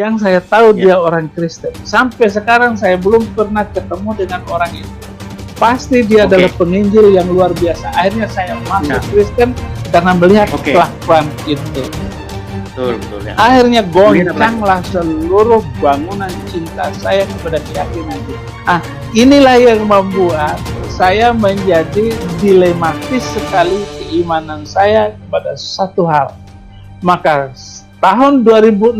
Yang saya tahu dia orang Kristen. Sampai sekarang saya belum pernah ketemu dengan orang itu. Pasti dia adalah penginjil yang luar biasa. Akhirnya saya masuk Kristen karena melihat kelakuan itu. Betul, ya. Akhirnya goncanglah seluruh bangunan cinta saya kepada keyakinan itu. Inilah yang membuat saya menjadi dilematis sekali keimanan saya kepada satu hal. Maka tahun 2006,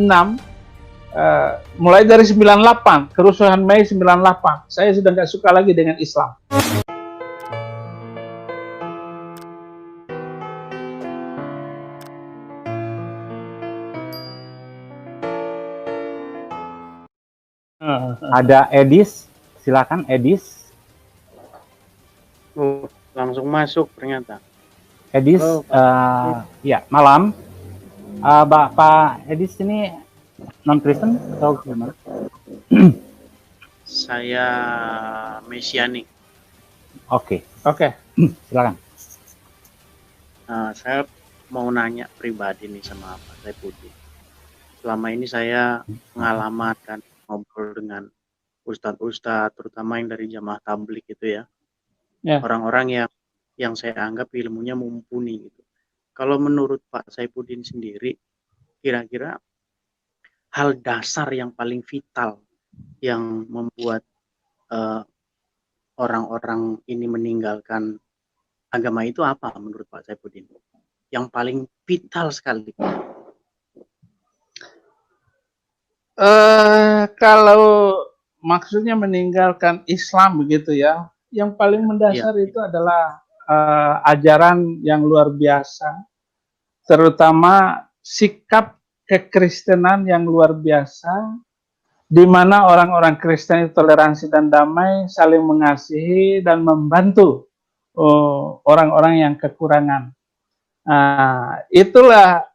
mulai dari 98, kerusuhan Mei 98, saya sudah nggak suka lagi dengan Islam. Ada Edis, silakan Edis. Langsung masuk ternyata. Edis, ya malam. Bapak Edis ini non-Kristen atau gimana? Saya Mesianik. Oke. Silakan. Saya mau nanya pribadi nih sama Pak Saifuddin. Selama ini saya pengalaman ngobrol dengan ustadz-ustadz, terutama yang dari jamaah tablik gitu ya. Orang-orang yang saya anggap ilmunya mumpuni gitu. Kalau menurut Pak Saifuddin sendiri, kira-kira hal dasar yang paling vital yang membuat orang-orang ini meninggalkan agama itu apa menurut Pak Saifuddin? Yang paling vital sekali. Kalau maksudnya meninggalkan Islam begitu ya, yang paling mendasar itu adalah ajaran yang luar biasa, terutama sikap kekristenan yang luar biasa, di mana orang-orang Kristen itu toleransi dan damai, saling mengasihi dan membantu orang-orang yang kekurangan. Itulah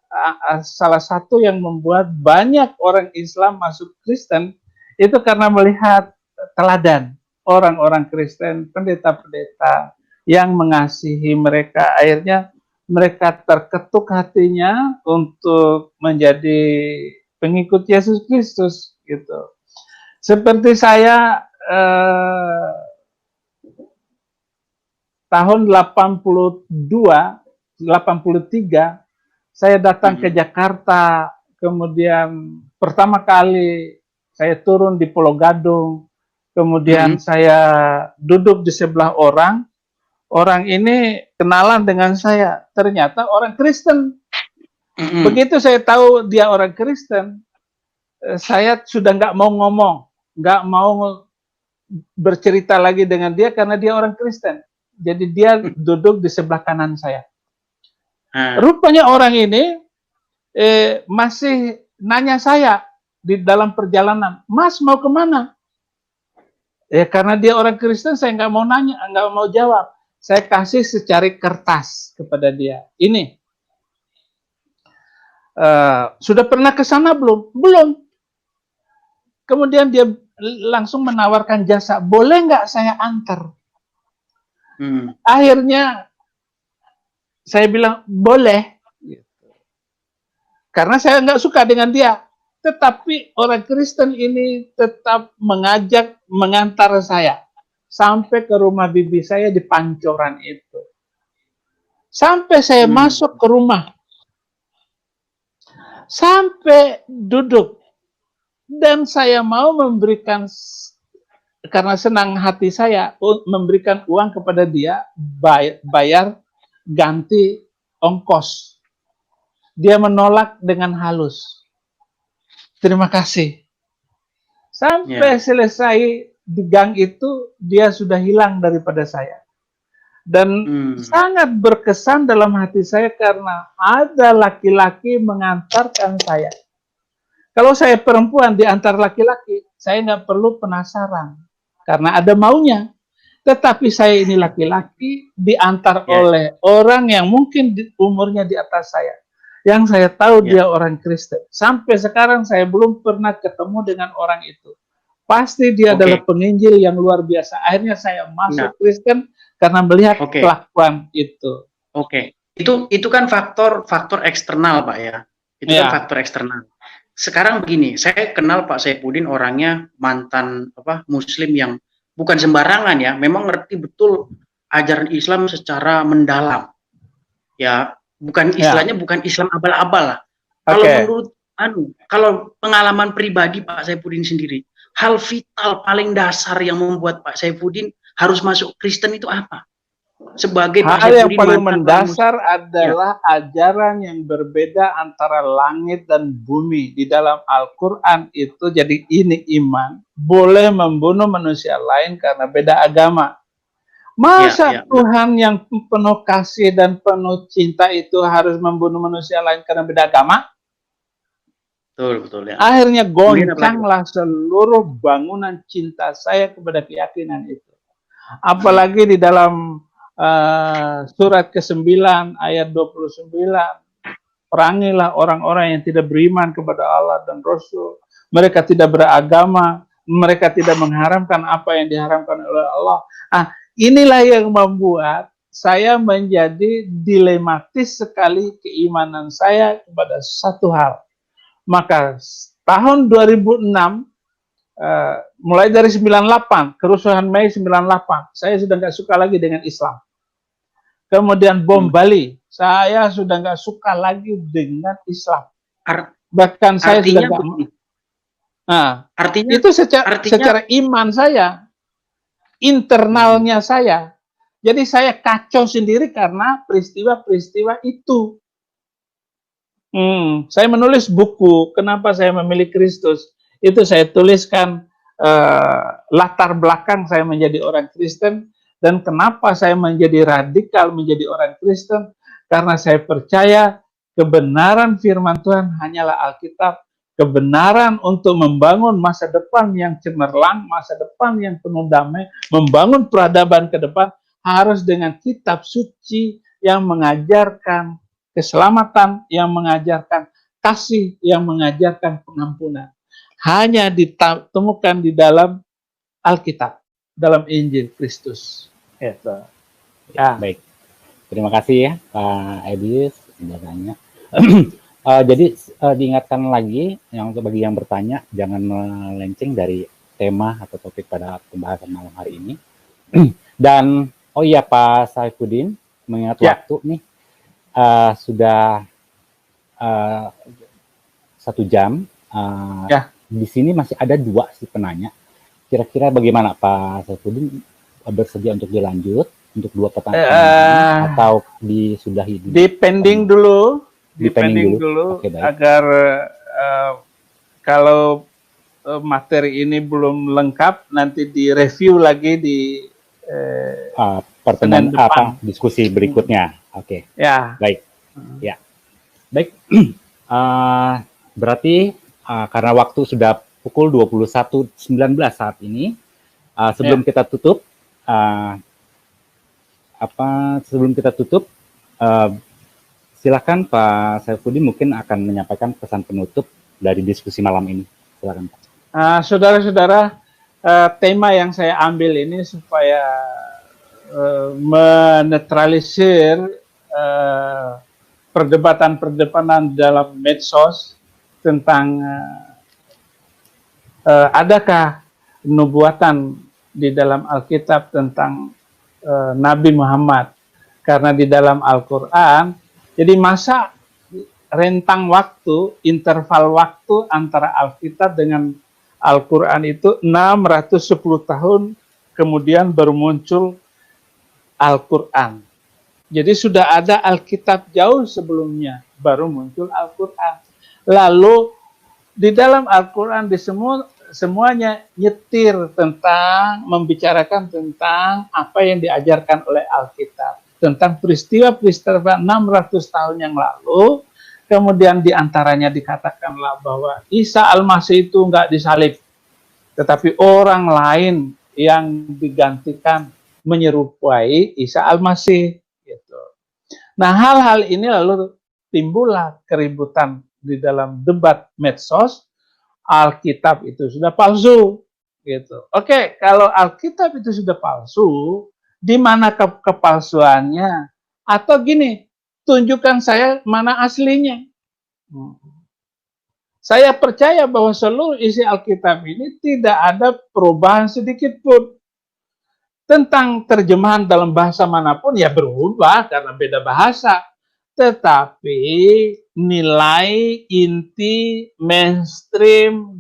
salah satu yang membuat banyak orang Islam masuk Kristen, itu karena melihat teladan orang-orang Kristen, pendeta-pendeta yang mengasihi mereka. Akhirnya mereka terketuk hatinya untuk menjadi pengikut Yesus Kristus gitu. Seperti saya tahun 82, 83 saya datang ke Jakarta, kemudian pertama kali saya turun di Pulau Gadung, kemudian saya duduk di sebelah orang ini kenalan dengan saya, ternyata orang Kristen. Begitu saya tahu dia orang Kristen, saya sudah nggak mau ngomong, nggak mau bercerita lagi dengan dia karena dia orang Kristen. Jadi dia duduk di sebelah kanan saya. Rupanya orang ini masih nanya saya di dalam perjalanan, Mas mau kemana? Karena dia orang Kristen, saya nggak mau nanya, nggak mau jawab. Saya kasih secari kertas kepada dia. Ini sudah pernah ke sana belum? Belum. Kemudian dia langsung menawarkan jasa, boleh nggak saya antar? Akhirnya saya bilang boleh, karena saya nggak suka dengan dia. Tetapi orang Kristen ini tetap mengantar saya sampai ke rumah bibi saya di Pancoran itu. Sampai saya masuk ke rumah, sampai duduk, dan saya mau memberikan, karena senang hati saya, memberikan uang kepada dia, bayar ganti ongkos. Dia menolak dengan halus. Terima kasih. Sampai selesai di gang itu, dia sudah hilang daripada saya. Dan sangat berkesan dalam hati saya karena ada laki-laki mengantarkan saya. Kalau saya perempuan diantar laki-laki, saya nggak perlu penasaran karena ada maunya. Tetapi saya ini laki-laki diantar oleh orang yang mungkin umurnya di atas saya. Yang saya tahu dia orang Kristen. Sampai sekarang saya belum pernah ketemu dengan orang itu. Pasti dia adalah penginjil yang luar biasa. Akhirnya saya masuk Kristen karena melihat kelakuan itu. Itu kan faktor eksternal, Pak ya. Itu kan faktor eksternal. sekarang begini, saya kenal Pak Saifuddin orangnya mantan Muslim yang bukan sembarangan ya, memang ngerti betul ajaran Islam secara mendalam. Ya, bukan istilahnya bukan Islam abal-abal lah. Kalau menurut kalau pengalaman pribadi Pak Saifuddin sendiri, hal vital paling dasar yang membuat Pak Saifuddin harus masuk Kristen itu apa? Sebagai hal yang paling mendasar adalah ajaran yang berbeda antara langit dan bumi di dalam Al-Quran itu. Jadi ini iman boleh membunuh manusia lain karena beda agama. Masa Tuhan yang penuh kasih dan penuh cinta itu harus membunuh manusia lain karena beda agama? Betul ya. Akhirnya goncanglah seluruh bangunan cinta saya kepada keyakinan itu. Apalagi di dalam surat ke-9 ayat 29, perangilah orang-orang yang tidak beriman kepada Allah dan Rasul. Mereka tidak beragama, mereka tidak mengharamkan apa yang diharamkan oleh Allah. Inilah yang membuat saya menjadi dilematis sekali keimanan saya kepada satu hal. Maka tahun 2006, mulai dari 98, kerusuhan Mei 98, saya sudah nggak suka lagi dengan Islam. Kemudian bom Bali, saya sudah nggak suka lagi dengan Islam. Bahkan saya sudah nggak. Artinya itu secara iman saya, internalnya saya. Jadi saya kacau sendiri karena peristiwa-peristiwa itu. Saya menulis buku, kenapa saya memilih Kristus. Itu saya tuliskan latar belakang saya menjadi orang Kristen. Dan kenapa saya menjadi radikal menjadi orang Kristen? Karena saya percaya kebenaran firman Tuhan hanyalah Alkitab. Kebenaran untuk membangun masa depan yang cemerlang, masa depan yang penuh damai, membangun peradaban ke depan, harus dengan kitab suci yang mengajarkan keselamatan, yang mengajarkan kasih, yang mengajarkan pengampunan. Hanya ditemukan di dalam Alkitab, dalam Injil Kristus. Ya, baik. Terima kasih ya Pak Edis penjelasannya. Jadi diingatkan lagi bagi yang bertanya jangan melenceng dari tema atau topik pada pembahasan malam hari ini. Dan oh iya Pak Saifuddin, mengingat waktu nih sudah 1 jam. Di sini masih ada 2 sih penanya. Kira-kira bagaimana Pak Saifuddin bersedia untuk dilanjut untuk 2 pertanyaan atau disudahi? Dipending dulu. Dipending dulu okay, agar kalau materi ini belum lengkap nanti direview lagi di pertemuan diskusi berikutnya. Oke. Ya. Baik. Ya. Baik. Berarti karena waktu sudah pukul 21.19 saat ini, sebelum kita tutup silakan Pak Saifuddin mungkin akan menyampaikan pesan penutup dari diskusi malam ini. Silakan Pak. Saudara-saudara, tema yang saya ambil ini supaya menetralisir perdebatan-perdebatan dalam medsos tentang adakah nubuatan di dalam Alkitab tentang Nabi Muhammad. Karena di dalam Al-Quran, jadi masa rentang waktu, interval waktu antara Alkitab dengan Al-Quran itu 610 tahun kemudian baru muncul Al-Quran. Jadi sudah ada Alkitab jauh sebelumnya, baru muncul Al-Quran. Lalu di dalam Al-Quran semuanya nyetir tentang, membicarakan tentang apa yang diajarkan oleh Alkitab. Tentang peristiwa-peristiwa 600 tahun yang lalu, kemudian diantaranya dikatakanlah bahwa Isa Al-Masih itu enggak disalib, tetapi orang lain yang digantikan menyerupai Isa Al-Masih. Gitu. Nah, hal-hal ini lalu timbullah keributan di dalam debat medsos, Alkitab itu sudah palsu. Gitu. Oke, kalau Alkitab itu sudah palsu, di mana kepalsuannya? Atau gini, tunjukkan saya mana aslinya. Saya percaya bahwa seluruh isi Alkitab ini tidak ada perubahan sedikit pun. Tentang terjemahan dalam bahasa manapun ya berubah karena beda bahasa. Tetapi nilai inti mainstream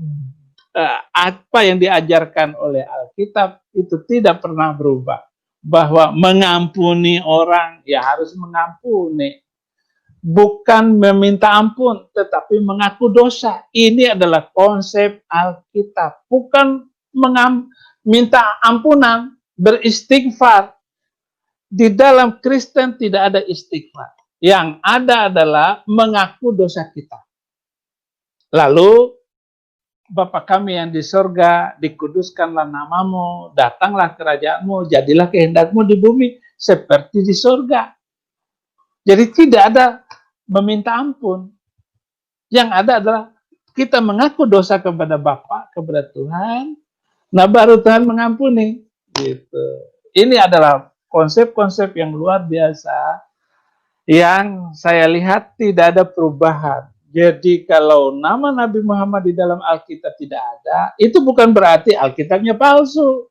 apa yang diajarkan oleh Alkitab itu tidak pernah berubah. Bahwa mengampuni orang ya harus mengampuni. Bukan meminta ampun, tetapi mengaku dosa. Ini adalah konsep Alkitab. Bukan minta ampunan, beristighfar. Di dalam Kristen tidak ada istighfar. Yang ada adalah mengaku dosa kita. Lalu, Bapa kami yang di sorga, dikuduskanlah namamu, datanglah kerajaanmu, jadilah kehendakmu di bumi, seperti di sorga. Jadi tidak ada meminta ampun. Yang ada adalah kita mengaku dosa kepada Bapa, kepada Tuhan. Nah, baru Tuhan mengampuni. Gitu. Ini adalah konsep-konsep yang luar biasa yang saya lihat tidak ada perubahan. Jadi kalau nama Nabi Muhammad di dalam Alkitab tidak ada, itu bukan berarti Alkitabnya palsu.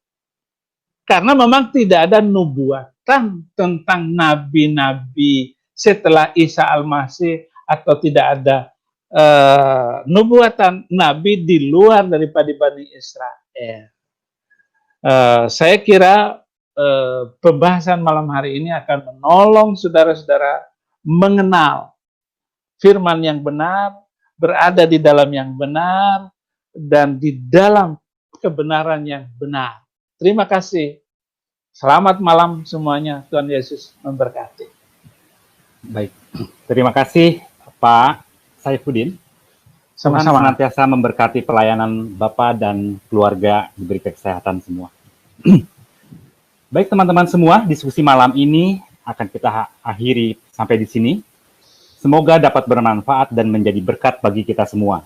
Karena memang tidak ada nubuatan tentang nabi-nabi setelah Isa Al-Masih, atau tidak ada nubuatan nabi di luar daripada Bani Israel. Saya kira pembahasan malam hari ini akan menolong saudara-saudara mengenal firman yang benar, berada di dalam yang benar, dan di dalam kebenaran yang benar. Terima kasih. Selamat malam semuanya. Tuhan Yesus memberkati. Baik, terima kasih Pak Saifuddin. Tuhan senantiasa memberkati pelayanan Bapak dan keluarga, diberi kesehatan semua. Baik teman-teman semua, diskusi malam ini akan kita akhiri sampai di sini. Semoga dapat bermanfaat dan menjadi berkat bagi kita semua.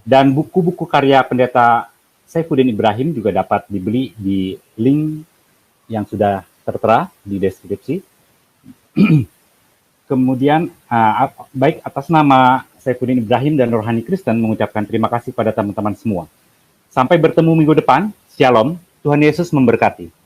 Dan buku-buku karya Pendeta Saifuddin Ibrahim juga dapat dibeli di link yang sudah tertera di deskripsi. Kemudian, baik atas nama Saifuddin Ibrahim dan Rohani Kristen mengucapkan terima kasih pada teman-teman semua. Sampai bertemu minggu depan. Shalom. Tuhan Yesus memberkati.